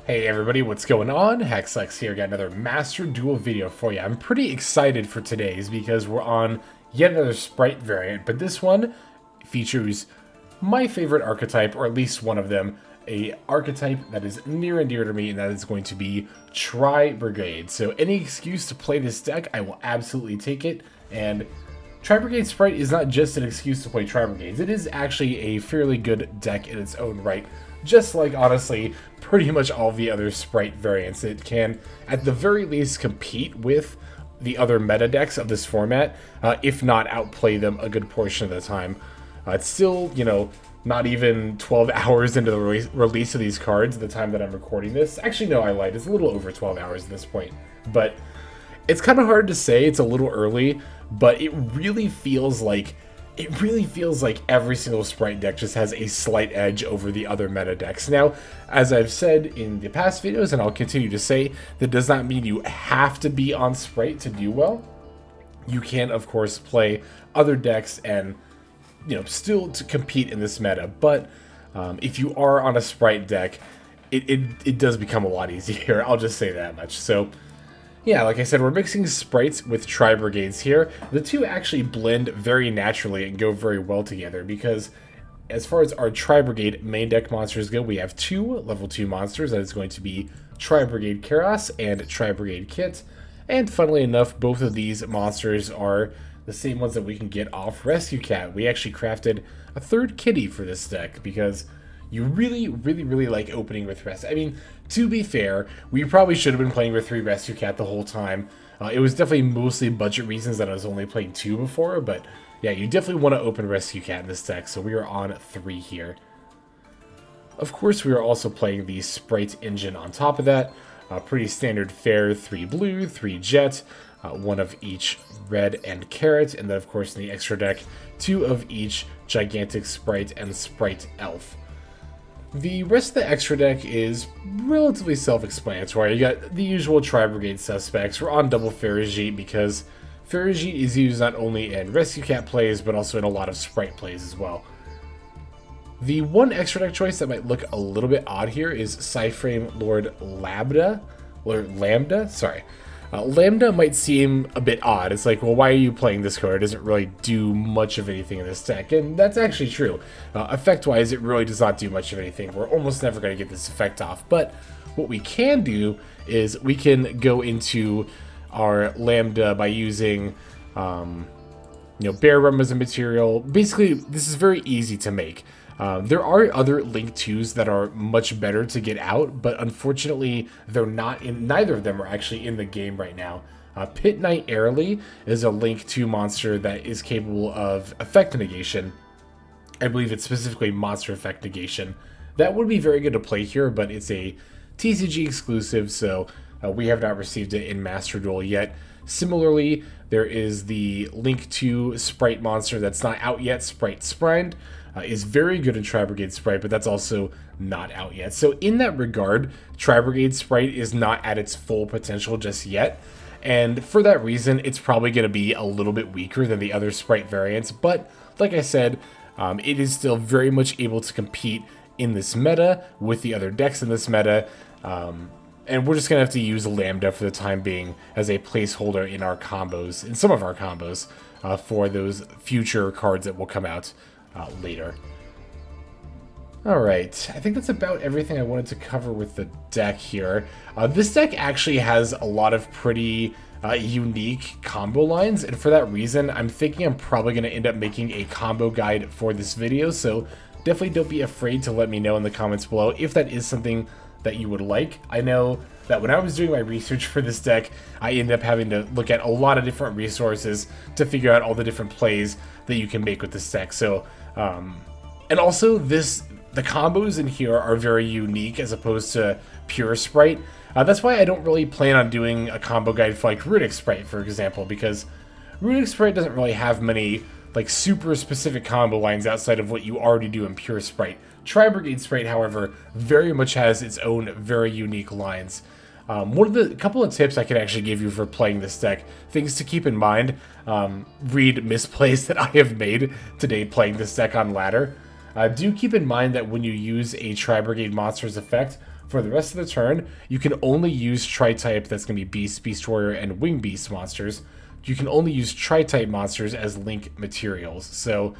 Hey everybody, what's going on? Hexlex here, got another Master Duel video for you. I'm pretty excited for today's because we're on yet another Spright variant, but this one features my favorite archetype, or at least one of them, a archetype that is near and dear to me, and that is going to be Tri-Brigade. So any excuse to play this deck, I will absolutely take it, and Tri-Brigade Spright is not just an excuse to play Tri-Brigades, it is actually a fairly good deck in its own right. Just like, honestly, pretty much all the other Spright variants. It can, at the very least, compete with the other meta decks of this format, if not outplay them a good portion of the time. It's still, not even 12 hours into the release of these cards at the time that I'm recording this. Actually, no, I lied. It's a little over 12 hours at this point. But it's kind of hard to say. It's a little early, but it really feels like every single Spright deck just has a slight edge over the other meta decks. Now, as I've said in the past videos, and I'll continue to say, that does not mean you have to be on Spright to do well. You can, of course, play other decks and, still to compete in this meta. But if you are on a Spright deck, it does become a lot easier. I'll just say that much. So, yeah, like I said, we're mixing Sprights with Tri-Brigades here. The two actually blend very naturally and go very well together because as far as our Tri-Brigade main deck monsters go, we have two level 2 monsters. That is going to be Tri-Brigade Kerass and Tri-Brigade Kitt. And funnily enough, both of these monsters are the same ones that we can get off Rescue Cat. We actually crafted a third kitty for this deck because you really like opening with Rescue. I mean, to be fair, we probably should have been playing with 3 Rescue Cat the whole time. It was definitely mostly budget reasons that I was only playing 2 before, but yeah, you definitely want to open Rescue Cat in this deck, so we are on 3 here. Of course, we are also playing the Spright engine on top of that. Pretty standard fare, 3 blue, 3 jet, 1 of each red and carrot, and then of course in the extra deck, 2 of each Gigatic Spright and Spright Elf. The rest of the extra deck is relatively self-explanatory. You got the usual Tri-Brigade suspects. We're on double Ferrijit because Ferrijit is used not only in Rescue Cat plays, but also in a lot of Spright plays as well. The one extra deck choice that might look a little bit odd here is PSY-Framelord Lambda. Lambda might seem a bit odd. It's like, well, why are you playing this card? It doesn't really do much of anything in this deck, and that's actually true. Effect-wise, it really does not do much of anything. We're almost never going to get this effect off, but what we can do is we can go into our Lambda by using, Bearbrumm as a material. Basically, this is very easy to make. There are other Link 2s that are much better to get out, but unfortunately, they're not in. Neither of them are actually in the game right now. Pit Knight Airly is a Link 2 monster that is capable of effect negation. I believe it's specifically monster effect negation. That would be very good to play here, but it's a TCG exclusive, so we have not received it in Master Duel yet. Similarly, there is the Link 2 Spright monster that's not out yet, Spright Smashers. Is very good in Tri-Brigade Spright, but that's also not out yet. So in that regard, Tri-Brigade Spright is not at its full potential just yet. And for that reason, it's probably going to be a little bit weaker than the other Spright variants. But like I said, it is still very much able to compete in this meta with the other decks in this meta. And we're just going to have to use Lambda for the time being as a placeholder in our combos, in some of our combos, for those future cards that will come out later. Alright, I think that's about everything I wanted to cover with the deck here. This deck actually has a lot of pretty unique combo lines, and for that reason, I'm thinking I'm probably going to end up making a combo guide for this video, so definitely don't be afraid to let me know in the comments below if that is something that you would like. I know that when I was doing my research for this deck, I ended up having to look at a lot of different resources to figure out all the different plays that you can make with this deck. So, and also the combos in here are very unique as opposed to pure Spright. That's why I don't really plan on doing a combo guide for like Runic Spright, for example, because Runic Spright doesn't really have many like super specific combo lines outside of what you already do in pure Spright. Tri-Brigade Spright, however, very much has its own very unique lines. A couple of tips I can actually give you for playing this deck, things to keep in mind, read misplays that I have made today playing this deck on ladder. Do keep in mind that when you use a Tri-Brigade monster's effect, for the rest of the turn, you can only use Tri-type, that's going to be Beast, Beast Warrior, and Wing Beast monsters. You can only use Tri-type monsters as link materials. So,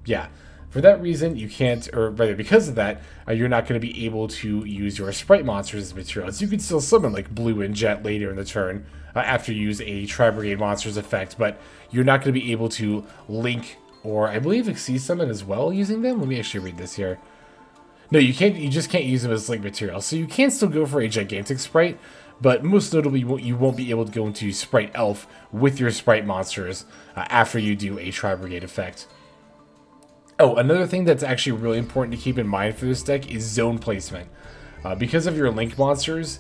yeah. For that reason, you can't, or rather because of that, you're not going to be able to use your Spright monsters as materials. You can still summon like Blue and Jet later in the turn after you use a Tri-Brigade monsters effect, but you're not going to be able to link or I believe Exceed summon as well using them. Let me actually read this here. No, you can't. You just can't use them as link materials. So you can still go for a Gigantic Spright, but most notably, you won't be able to go into Spright Elf with your Spright monsters after you do a Tri-Brigade effect. Oh, another thing that's actually really important to keep in mind for this deck is zone placement. Because of your link monsters,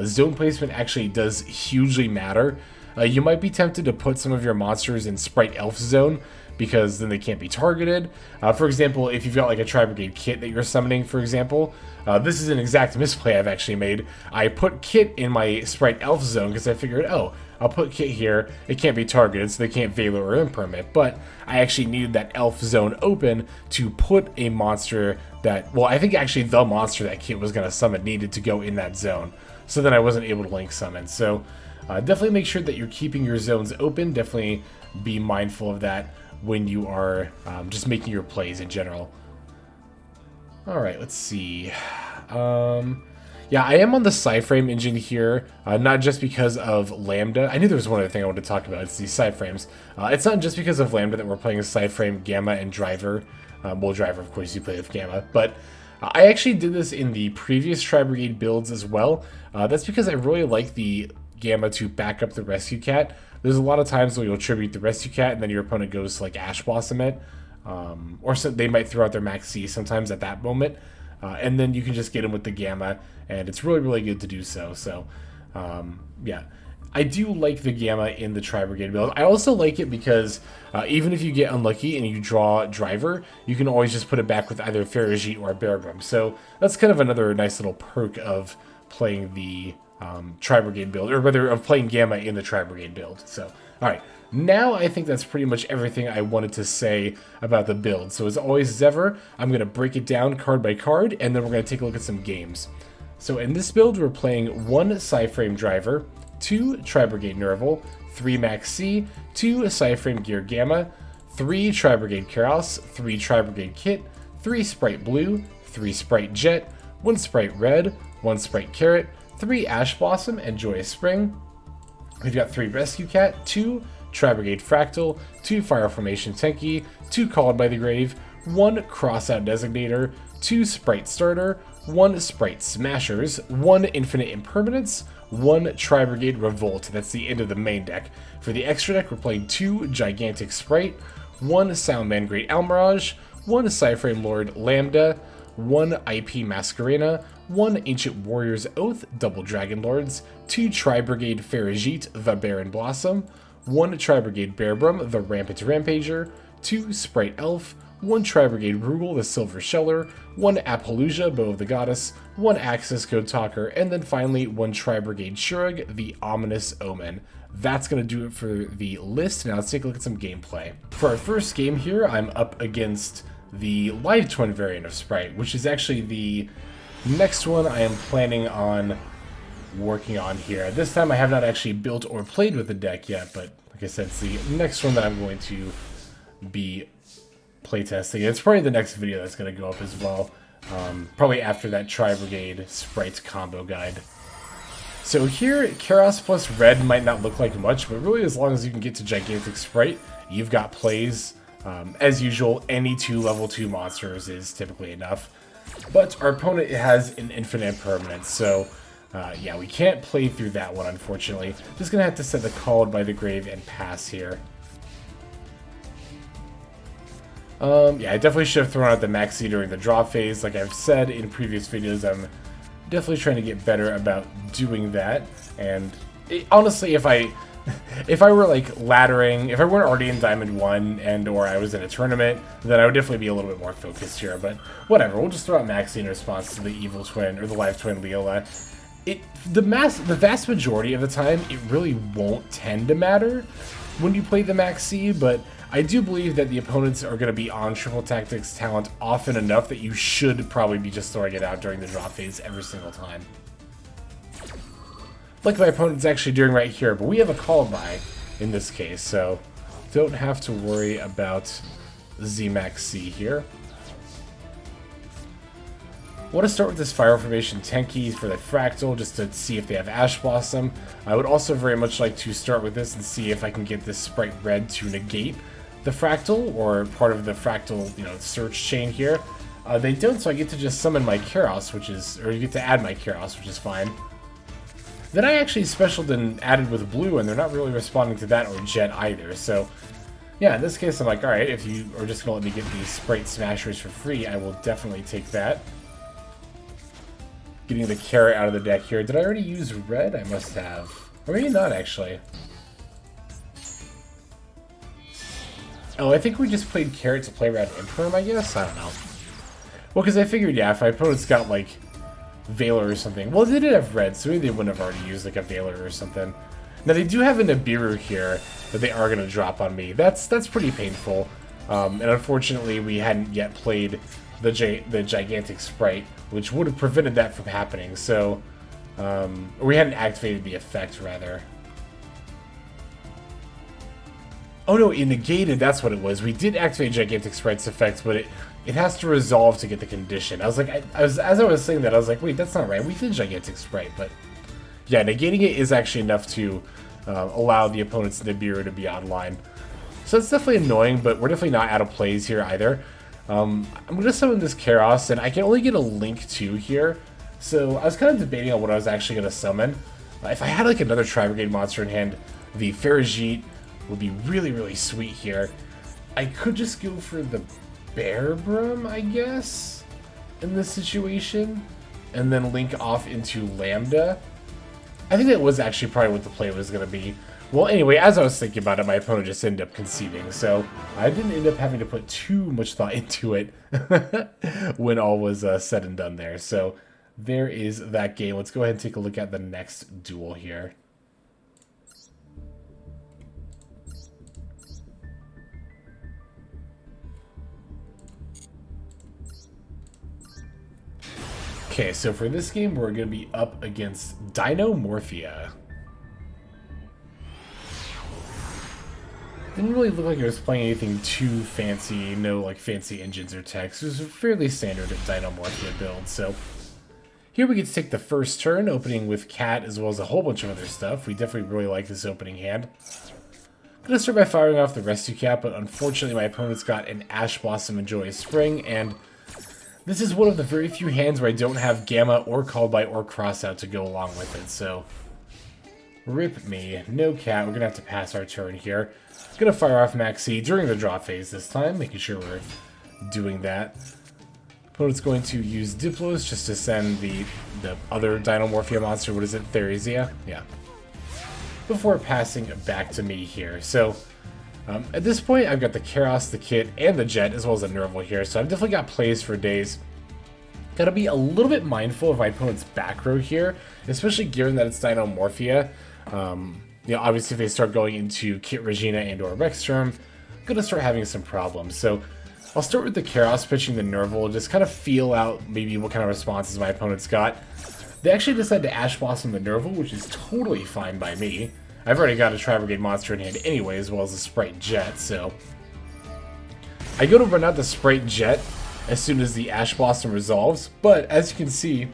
zone placement actually does hugely matter. You might be tempted to put some of your monsters in Spright Elf zone, because then they can't be targeted. For example, if you've got like a Tri-Brigade Kitt that you're summoning, for example, this is an exact misplay I've actually made. I put Kitt in my Spright Elf zone because I figured, oh, I'll put Kitt here, it can't be targeted, so they can't Valor or Impermanence, but I actually needed that Elf zone open to put a monster that, well, I think actually the monster that Kitt was going to summon needed to go in that zone, so then I wasn't able to link summon. So definitely make sure that you're keeping your zones open, definitely be mindful of that when you are just making your plays in general. Alright, let's see. Yeah, I am on the PSY-Frame engine here, not just because of Lambda. I knew there was one other thing I wanted to talk about, it's these PSY-Frames. It's not just because of Lambda that we're playing PSY-Frame Gamma and Driver. Well, Driver, of course, you play with Gamma, but I actually did this in the previous Tri-Brigade builds as well. That's because I really like the Gamma to back up the Rescue Cat. There's a lot of times where you'll tribute the Rescue Cat and then your opponent goes to like Ash Blossom it. Or so they might throw out their Maxx sometimes at that moment. And then you can just get them with the Gamma, and it's really, really good to do so. So, yeah. I do like the Gamma in the Tri-Brigade build. I also like it because even if you get unlucky and you draw Driver, you can always just put it back with either Ferrijit or Bearbrumm. So that's kind of another nice little perk of playing the Tri-Brigade build, or rather of playing Gamma in the Tri-Brigade build. So, alright. Now I think that's pretty much everything I wanted to say about the build. So as always as ever, I'm going to break it down card by card, and then we're going to take a look at some games. So in this build, we're playing 1 PSY-Frame Driver, 2 Tri-Brigade Nervall, 3 Maxx, 2 PSY-Framegear Gamma, 3 Tri-Brigade Kerass, 3 Tri-Brigade Kitt, 3 Spright Blue, 3 Spright Jet, 1 Spright Red, 1 Spright Carrot, 3 Ash Blossom and Joyous Spring. We've got 3 Rescue Cat, 2 Tri-Brigade Fraktall, 2 Fire Formation Tenki, 2 Called by the Grave, 1 Crossout Designator, 2 Spright Starter, 1 Spright Smashers, 1 Infinite Impermanence, 1 Tri-Brigade Revolt. That's the end of the main deck. For the extra deck, we're playing 2 Gigantic Spright, 1 Salamangreat Almiraj, 1 PSY-Framelord Lambda, 1 IP Masquerena, 1 Ancient Warrior's Oath, Double Dragon Lords, 2 Tri-Brigade Ferrijit, the Barren Blossom, 1 Tri-Brigade Bearbrumm, the Rampant Rampager, 2 Spright Elf, 1 Tri-Brigade Rugal, the Silver Sheller, 1 Appaloosa, Bow of the Goddess, 1 Accesscode Talker, and then finally 1 Tri-Brigade Shurug, the Ominous Omen. That's going to do it for the list. Now let's take a look at some gameplay. For our first game here, I'm up against the Live Twin variant of Spright, which is actually the next one I am planning on working on here. This time I have not actually built or played with the deck yet, but like I said, it's the next one that I'm going to be playtesting. It's probably the next video that's going to go up as well, probably after that Tri-Brigade Spright combo guide. So here, Kerass plus Red might not look like much, but really as long as you can get to Gigantic Spright, you've got plays. As usual, any 2 level 2 monsters is typically enough. But our opponent has an infinite impermanence, so yeah, we can't play through that one, unfortunately. Just gonna have to set the Called by the Grave and pass here. Yeah, I definitely should have thrown out the Maxx during the draw phase. Like I've said in previous videos, I'm definitely trying to get better about doing that. And honestly, if I were like laddering, if I weren't already in Diamond 1 and or I was in a tournament, then I would definitely be a little bit more focused here. But whatever, we'll just throw out Maxx in response to the Evil Twin or the Live Twin Leola. The vast majority of the time, it really won't tend to matter. when you play the Maxx, but I do believe that the opponents are going to be on Triple Tactics talent often enough that you should probably be just throwing it out during the drop phase every single time. Like my opponent's actually doing right here, but we have a call by in this case, so don't have to worry about Maxx here. I want to start with this Fire Formation Tenki for the Fraktall, just to see if they have Ash Blossom. I would also very much like to start with this and see if I can get this Spright Red to negate the Fraktall, or part of the Fraktall, you know, search chain here. They don't, so I get to just summon my Kerass, which is, or you get to add my Kerass, which is fine. Then I actually specialed and added with blue, and they're not really responding to that or Jet either, so yeah, in this case I'm like, alright, if you are just going to let me get these Spright Smashers for free, I will definitely take that. Getting the Carrot out of the deck here. Did I already use red? I must have. Or maybe not, actually. Oh, I think we just played Carrot to play around Impermanence, I guess? I don't know. Well, because I figured, yeah, if my opponent's got, like, Veiler or something. Well, they did have red, so maybe they wouldn't have already used, like, a Veiler or something. Now, they do have a Nibiru here that they are going to drop on me. That's pretty painful. And unfortunately, we hadn't yet played the Gigantic Spright, which would have prevented that from happening, so or we hadn't activated the effect, rather. Oh no, it negated, that's what it was. We did activate Gigantic Spright's effect, but it has to resolve to get the condition. I was like, as I was saying that, I was like, wait, that's not right. We did Gigantic Spright, but yeah, negating it is actually enough to allow the opponent's Nibiru to be online. So it's definitely annoying, but we're definitely not out of plays here either. I'm going to summon this Kerass, and I can only get a Link 2 here, so I was kind of debating on what I was actually going to summon. If I had like another Tri-Brigade monster in hand, the Ferrijit would be really, really sweet here. I could just go for the Bearbrumm, I guess, in this situation, and then link off into Lambda. I think that was actually probably what the play was going to be. Well, anyway, as I was thinking about it, my opponent just ended up conceding, so I didn't end up having to put too much thought into it when all was said and done there. So there is that game. Let's go ahead and take a look at the next duel here. Okay, so for this game, we're going to be up against Dinomorphia. Didn't really look like it was playing anything too fancy, no like fancy engines or text. It was a fairly standard Dinomorphia build, so here we get to take the first turn, opening with Cat as well as a whole bunch of other stuff. We definitely really like this opening hand. I'm going to start by firing off the Rescue Cat, but unfortunately my opponent's got an Ash Blossom and Joyous Spring, and this is one of the very few hands where I don't have Gamma or Called By or Crossout to go along with it, so rip me. No Cat, we're going to have to pass our turn here. Gonna fire off Maxx during the draw phase this time, making sure we're doing that. Opponent's going to use Diplos just to send the other Dinomorphia monster, what is it, Therizia? Yeah. Before passing back to me here. So, at this point, I've got the Kerass, the Kitt, and the Jet, as well as the Nervall here, so I've definitely got plays for days. Gotta be a little bit mindful of my opponent's back row here, especially given that it's Dinomorphia. You know, obviously if they start going into Kit Regina and or Rexterm, I'm going to start having some problems. So I'll start with the Kerass pitching the Nervall, just kind of feel out maybe what kind of responses my opponent's got. They actually decided to Ash Blossom the Nervall, which is totally fine by me. I've already got a Tri-Brigade monster in hand anyway, as well as a Spright Jet, so I go to run out the Spright Jet as soon as the Ash Blossom resolves, but as you can see,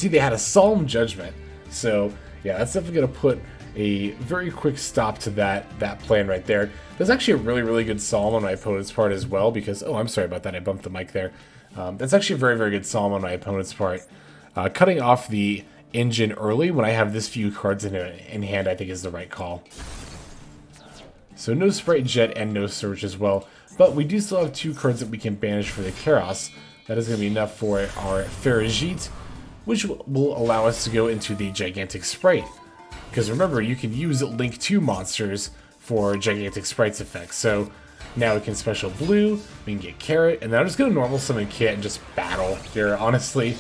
they had a Solemn Judgment, so yeah, that's definitely going to put a very quick stop to that plan right there. There's actually a really, really good Solemn on my opponent's part as well, because, oh, I'm sorry about that, I bumped the mic there. That's actually a very, very good Solemn on my opponent's part. Cutting off the engine early when I have this few cards in hand, I think is the right call. So no Spright Jet and no Search as well, but we do still have 2 cards that we can banish for the Kerass. That is going to be enough for our Ferrijit, which will allow us to go into the Gigantic Spright. Because remember, you can use Link 2 monsters for Gigantic Spright's effect. So now we can special blue, we can get Carrot, and then I'm just going to normal summon Kitt and just battle here, honestly.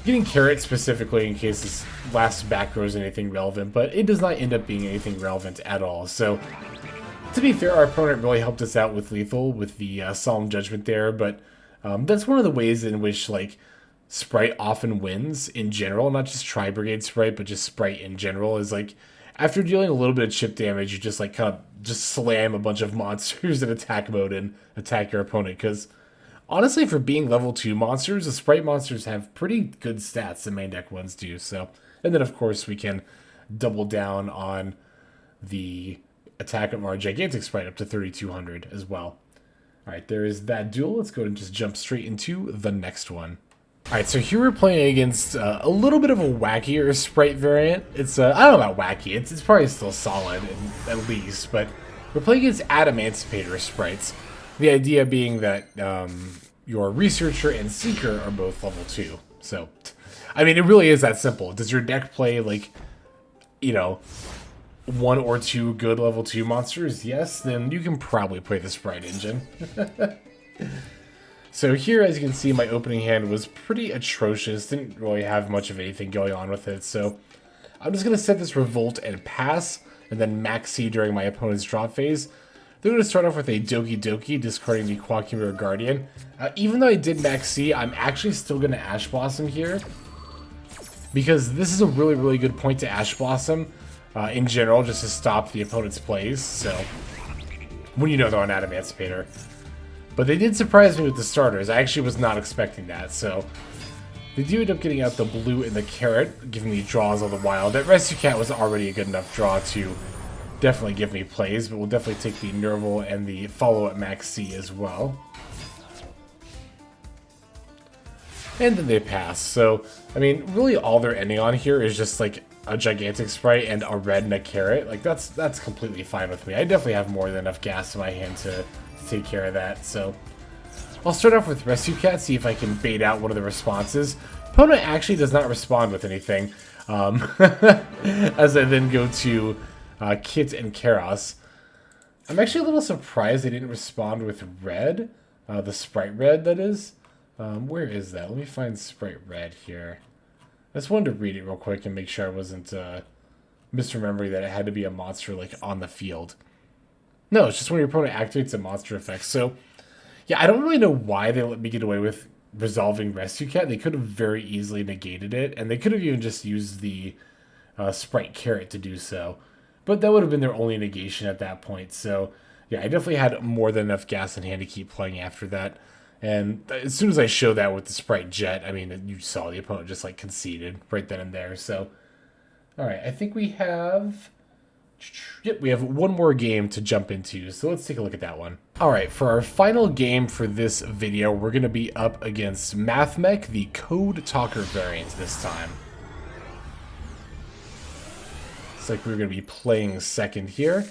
getting Carrot specifically in case this last back row is anything relevant, but it does not end up being anything relevant at all. So, to be fair, our opponent really helped us out with lethal, with the Solemn Judgment there, but that's one of the ways in which, like, Spright often wins in general, not just Tri-Brigade Spright, but just Spright in general, is like, after dealing a little bit of chip damage, you just, like, kind of just slam a bunch of monsters in attack mode and attack your opponent, because honestly, for being level 2 monsters, the Spright monsters have pretty good stats, the main deck ones do, so. And then, of course, we can double down on the attack of our Gigantic Spright up to 3,200 as well. Alright, there is that duel. Let's go and just jump straight into the next one. Alright, so here we're playing against a little bit of a wackier Spright variant. It's, I don't know about wacky, it's probably still solid, at least, but we're playing against Adamantipator Sprights. The idea being that your Researcher and Seeker are both level 2. So, I mean, it really is that simple. Does your deck play, like, you know, 1 or 2 good level 2 monsters? Yes, then you can probably play the Spright engine. So here, as you can see, my opening hand was pretty atrocious. Didn't really have much of anything going on with it. So I'm just going to set this Revolt and pass, and then Maxx during my opponent's draw phase. They're going to start off with a Doki Doki, discarding the Quackmere Guardian. Even though I did Maxx, I'm actually still going to Ash Blossom here, because this is a really, really good point to Ash Blossom in general, just to stop the opponent's plays. So when you know they're on Adamantipator. But they did surprise me with the starters. I actually was not expecting that, so they do end up getting out the blue and the carrot, giving me draws all the while. That Rescue Cat was already a good enough draw to definitely give me plays, but we'll definitely take the Nervall and the follow-up Maxx as well. And then they pass. So, I mean, really all they're ending on here is just like a Gigantic Spright and a red and a carrot. Like, that's completely fine with me. I definitely have more than enough gas in my hand to take care of that. So I'll start off with Rescue Cat, see if I can bait out one of the responses. Opponent actually does not respond with anything, as I then go to Kitt and Kerass. I'm actually a little surprised they didn't respond with red, the Spright Red, that is. Where is that? Let me find Spright Red here. I just wanted to read it real quick and make sure I wasn't misremembering that it had to be a monster like on the field. No, it's just when your opponent activates a monster effect. So, yeah, I don't really know why they let me get away with resolving Rescue Cat. They could have very easily negated it, and they could have even just used the Spright Carrot to do so. But that would have been their only negation at that point. So, yeah, I definitely had more than enough gas in hand to keep playing after that. And as soon as I showed that with the Spright Jet, I mean, you saw the opponent just, like, conceded right then and there. So, alright, I think we have... Yep, we have one more game to jump into, so let's take a look at that one. Alright, for our final game for this video, we're going to be up against Mathmech, the Code Talker variant this time. Looks like we're going to be playing second here.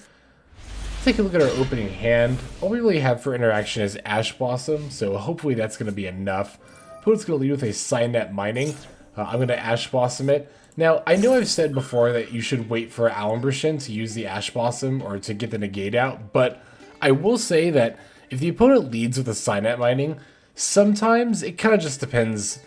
Take a look at our opening hand. All we really have for interaction is Ash Blossom, so hopefully that's going to be enough. Opponent's going to lead with a Signet Mining. I'm going to Ash Blossom it. Now, I know I've said before that you should wait for Almiraj to use the Ash Blossom or to get the negate out, but I will say that if the opponent leads with a Signet Mining, sometimes it kind of just depends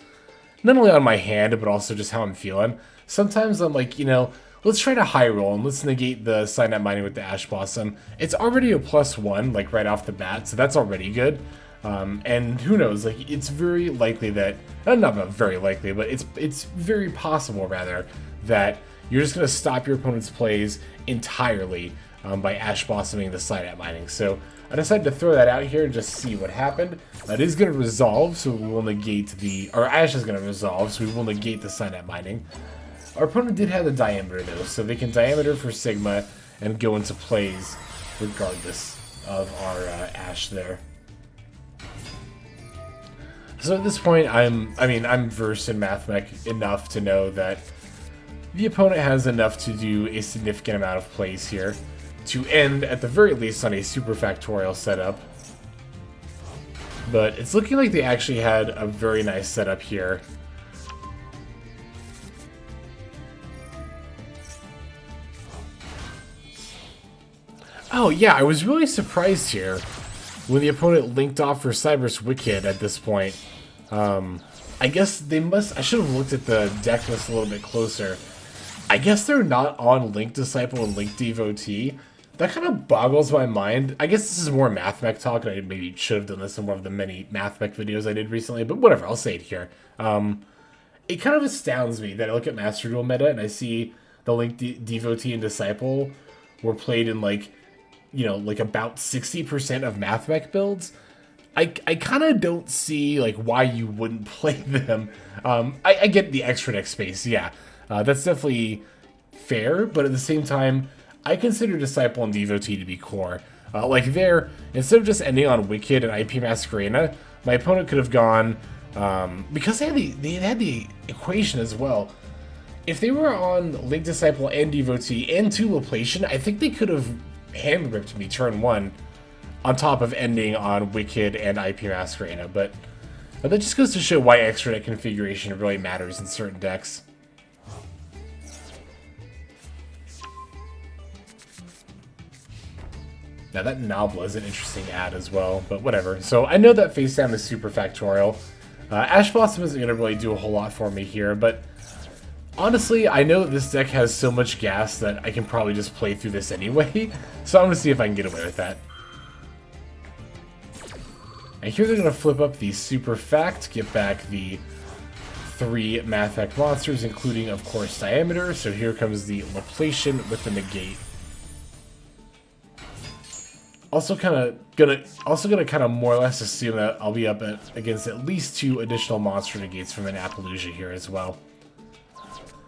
not only on my hand, but also just how I'm feeling. Sometimes I'm like, you know, let's try to high roll and let's negate the Signet Mining with the Ash Blossom. It's already a +1, like right off the bat, so that's already good. And who knows, like, it's very likely that, not very likely, but it's very possible, rather, that you're just going to stop your opponent's plays entirely by Ash Blossoming the Signet Mining. So I decided to throw that out here and just see what happened. It is going to resolve, so we will negate the, or Ash is going to resolve, so we will negate the Signet Mining. Our opponent did have the Diameter, though, so they can Diameter for Sigma and go into plays regardless of our Ash there. So at this point, I'm versed in Mathmech enough to know that the opponent has enough to do a significant amount of plays here to end, at the very least, on a super factorial setup. But it's looking like they actually had a very nice setup here. Oh yeah, I was really surprised here when the opponent linked off for Cyber's Wicked at this point. I guess they must... I should have looked at the deck list a little bit closer. I guess they're not on Link Disciple and Link Devotee. That kind of boggles my mind. I guess this is more Math Mech talk, and I maybe should have done this in one of the many Math Mech videos I did recently, but whatever, I'll say it here. It kind of astounds me that I look at Master Duel meta and I see the Link Devotee and Disciple were played in, like, you know, like about 60% of Math Mech builds. I kind of don't see, like, why you wouldn't play them. I get the extra deck space, yeah. That's definitely fair, but at the same time, I consider Disciple and Devotee to be core. Like there, instead of just ending on Wicked and IP Masquerena, my opponent could have gone, because they had the equation as well. If they were on Link Disciple and Devotee and 2 Laplation, I think they could have hand-ripped me turn 1 on top of ending on Wicked and IP Masquerena, but that just goes to show why extra deck configuration really matters in certain decks. Now that Nobla is an interesting ad as well, but whatever. So I know that face down is super factorial. Ash Blossom isn't going to really do a whole lot for me here, but honestly, I know that this deck has so much gas that I can probably just play through this anyway, so I'm going to see if I can get away with that. And here they're going to flip up the Super Fact, get back the 3 Math Mech monsters, including, of course, Diameter. So here comes the Laplation with the Negate. Also gonna kind of more or less assume that I'll be up against at least 2 additional monster negates from an Appaloosa here as well.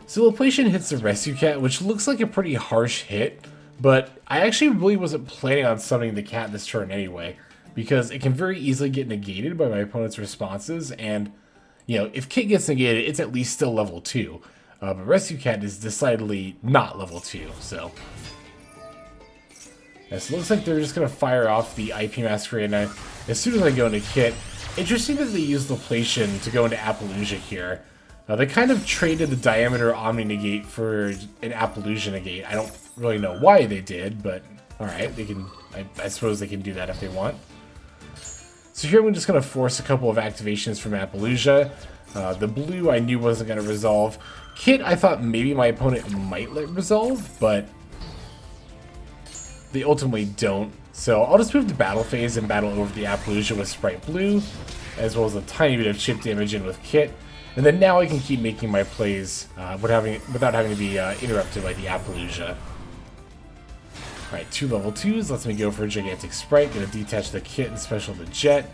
So Laplation hits the Rescue Cat, which looks like a pretty harsh hit, but I actually really wasn't planning on summoning the cat this turn anyway, because it can very easily get negated by my opponent's responses, and, you know, if Kitt gets negated, it's at least still level 2. But Rescue Cat is decidedly not level 2, so... Yeah, so it looks like they're just going to fire off the IP Masquerena as soon as I go into Kitt. Interesting that they used Laplation to go into Appaloosa here. They kind of traded the Diameter Omni Negate for an Appaloosa Negate. I don't really know why they did, but alright, they can. I suppose they can do that if they want. So here I'm just going to force a couple of activations from Appaloosa. The blue I knew wasn't going to resolve. Kitt I thought maybe my opponent might let resolve, but they ultimately don't. So I'll just move to battle phase and battle over the Appaloosa with Spright Blue, as well as a tiny bit of chip damage in with Kitt. And then now I can keep making my plays without having to be interrupted by the Appaloosa. Alright, 2 level 2s lets me go for a Gigantic Spright, gonna detach the Kitt and special the Jet.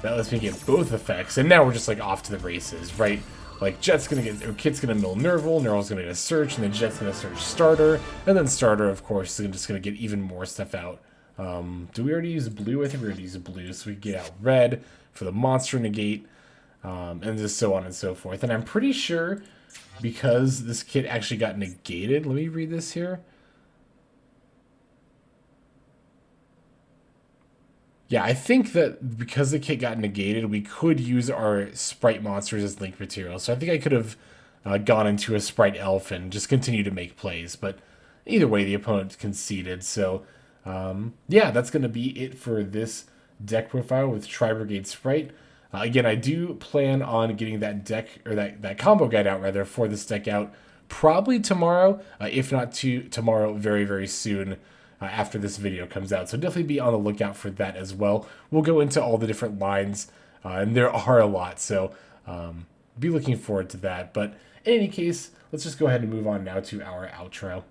That lets me get both effects, and now we're just like off to the races, right? Like Kitt's gonna mill Nervall, Nervall's gonna get a search, and then Jet's gonna search Starter, and then Starter, of course, is just gonna get even more stuff out. Do we already use blue? I think we already used blue, so we get out red for the monster negate, and just so on and so forth. And I'm pretty sure because this Kitt actually got negated. Let me read this here. Yeah, I think that because the Kitt got negated, we could use our Spright monsters as link material. So I think I could have gone into a Spright Elf and just continue to make plays. But either way, the opponent conceded. So yeah, that's going to be it for this deck profile with Tri-Brigade Spright. Again, I do plan on getting that deck, or that combo guide out, rather, for this deck out probably tomorrow, if not tomorrow very, very soon. After this video comes out, so definitely be on the lookout for that as well. We'll go into all the different lines, and there are a lot, so be looking forward to that. But in any case, let's just go ahead and move on now to our outro.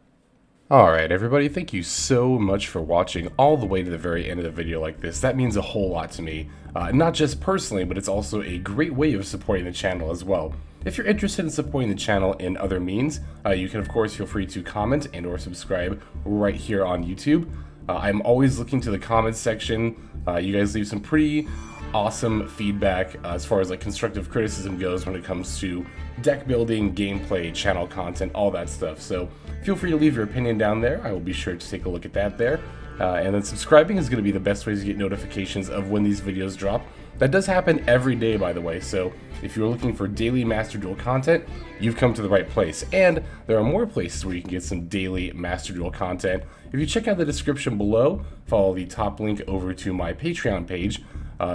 Alright everybody, thank you so much for watching all the way to the very end of the video like this. That means a whole lot to me, not just personally, but it's also a great way of supporting the channel as well. If you're interested in supporting the channel in other means, you can of course feel free to comment and or subscribe right here on YouTube. I'm always looking to the comments section. You guys leave some pretty awesome feedback as far as like constructive criticism goes when it comes to deck building, gameplay, channel content, all that stuff. So feel free to leave your opinion down there. I will be sure to take a look at that there. And then subscribing is going to be the best way to get notifications of when these videos drop. That does happen every day, by the way, so if you're looking for daily Master Duel content, you've come to the right place. And there are more places where you can get some daily Master Duel content. If you check out the description below, follow the top link over to my Patreon page,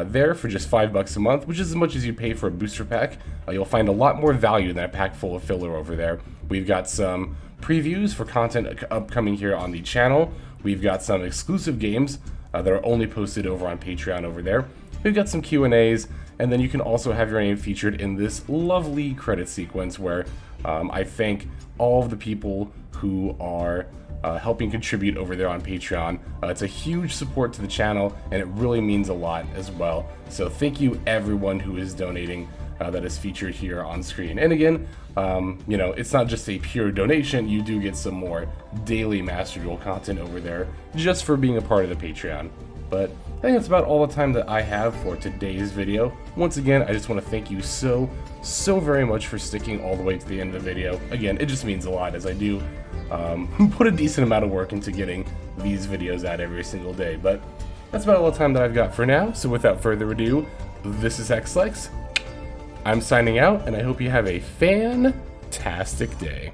there for just $5 a month, which is as much as you pay for a booster pack. You'll find a lot more value than a pack full of filler over there. We've got some previews for content upcoming here on the channel. We've got some exclusive games that are only posted over on Patreon over there. We've got some Q&As, and then you can also have your name featured in this lovely credit sequence where I thank all of the people who are helping contribute over there on Patreon. It's a huge support to the channel, and it really means a lot as well. So thank you everyone who is donating that is featured here on screen. And again, you know, it's not just a pure donation, you do get some more daily Master Duel content over there just for being a part of the Patreon. But I think that's about all the time that I have for today's video. Once again, I just want to thank you so very much for sticking all the way to the end of the video. Again, it just means a lot, as I do put a decent amount of work into getting these videos out every single day. But that's about all the time that I've got for now, so without further ado, this is Xlex. I'm signing out, and I hope you have a fantastic day.